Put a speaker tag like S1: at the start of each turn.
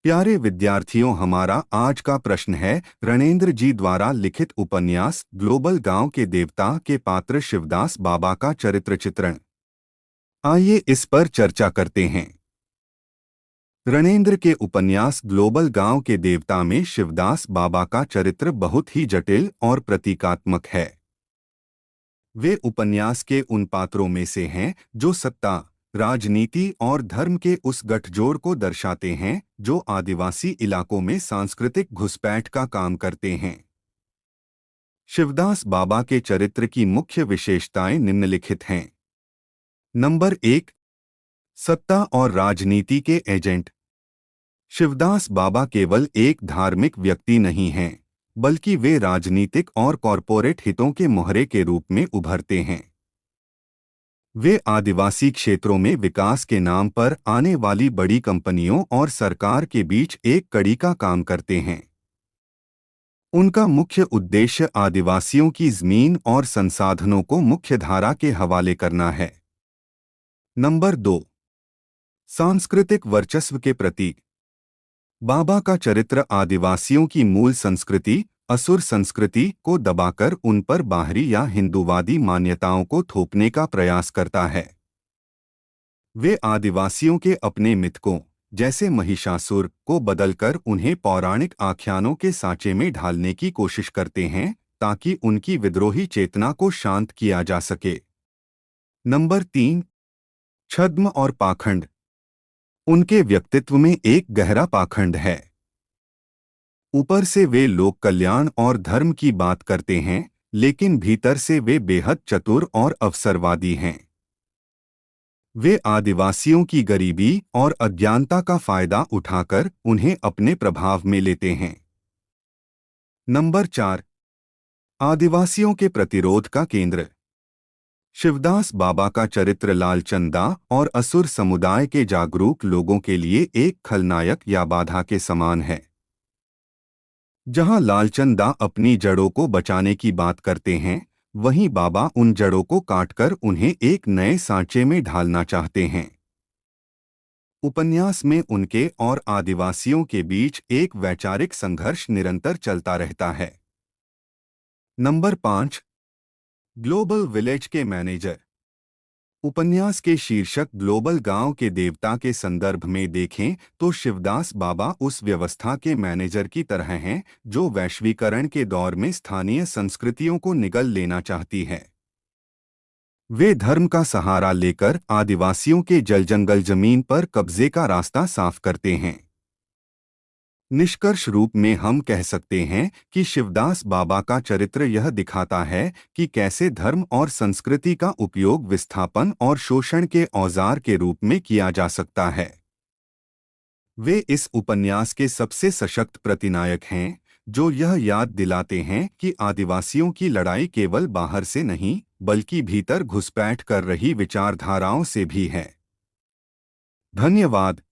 S1: प्यारे विद्यार्थियों, हमारा आज का प्रश्न है रणेंद्र जी द्वारा लिखित उपन्यास ग्लोबल गांव के देवता के पात्र शिवदास बाबा का चरित्र चित्रण। आइए इस पर चर्चा करते हैं। रणेंद्र के उपन्यास ग्लोबल गांव के देवता में शिवदास बाबा का चरित्र बहुत ही जटिल और प्रतीकात्मक है। वे उपन्यास के उन पात्रों में से हैं जो सत्ता, राजनीति और धर्म के उस गठजोड़ को दर्शाते हैं जो आदिवासी इलाकों में सांस्कृतिक घुसपैठ का काम करते हैं। शिवदास बाबा के चरित्र की मुख्य विशेषताएं निम्नलिखित हैं। नंबर 1, सत्ता और राजनीति के एजेंट। शिवदास बाबा केवल एक धार्मिक व्यक्ति नहीं हैं, बल्कि वे राजनीतिक और कॉरपोरेट हितों के मोहरे के रूप में उभरते हैं। वे आदिवासी क्षेत्रों में विकास के नाम पर आने वाली बड़ी कंपनियों और सरकार के बीच एक कड़ी का काम करते हैं। उनका मुख्य उद्देश्य आदिवासियों की जमीन और संसाधनों को मुख्यधारा के हवाले करना है। नंबर 2, सांस्कृतिक वर्चस्व के प्रतीक। बाबा का चरित्र आदिवासियों की मूल संस्कृति, असुर संस्कृति को दबाकर उन पर बाहरी या हिंदूवादी मान्यताओं को थोपने का प्रयास करता है। वे आदिवासियों के अपने मिथकों, जैसे महिषासुर, को बदलकर उन्हें पौराणिक आख्यानों के सांचे में ढालने की कोशिश करते हैं ताकि उनकी विद्रोही चेतना को शांत किया जा सके। नंबर 3, छद्म और पाखंड। उनके व्यक्तित्व में एक गहरा पाखंड है। ऊपर से वे लोक कल्याण और धर्म की बात करते हैं, लेकिन भीतर से वे बेहद चतुर और अवसरवादी हैं। वे आदिवासियों की गरीबी और अज्ञानता का फायदा उठाकर उन्हें अपने प्रभाव में लेते हैं। नंबर 4, आदिवासियों के प्रतिरोध का केंद्र। शिवदास बाबा का चरित्र लालचंदा और असुर समुदाय के जागरूक लोगों के लिए एक खलनायक या बाधा के समान है। जहां लालचंदा अपनी जड़ों को बचाने की बात करते हैं, वहीं बाबा उन जड़ों को काटकर उन्हें एक नए सांचे में ढालना चाहते हैं। उपन्यास में उनके और आदिवासियों के बीच एक वैचारिक संघर्ष निरंतर चलता रहता है। नंबर 5, ग्लोबल विलेज के मैनेजर। उपन्यास के शीर्षक ग्लोबल गांव के देवता के संदर्भ में देखें तो शिवदास बाबा उस व्यवस्था के मैनेजर की तरह हैं जो वैश्वीकरण के दौर में स्थानीय संस्कृतियों को निगल लेना चाहती है। वे धर्म का सहारा लेकर आदिवासियों के जलजंगल जमीन पर कब्जे का रास्ता साफ करते हैं। निष्कर्ष रूप में हम कह सकते हैं कि शिवदास बाबा का चरित्र यह दिखाता है कि कैसे धर्म और संस्कृति का उपयोग विस्थापन और शोषण के औजार के रूप में किया जा सकता है। वे इस उपन्यास के सबसे सशक्त प्रतिनायक हैं, जो यह याद दिलाते हैं कि आदिवासियों की लड़ाई केवल बाहर से नहीं, बल्कि भीतर घुसपैठ कर रही विचारधाराओं से भी है। धन्यवाद।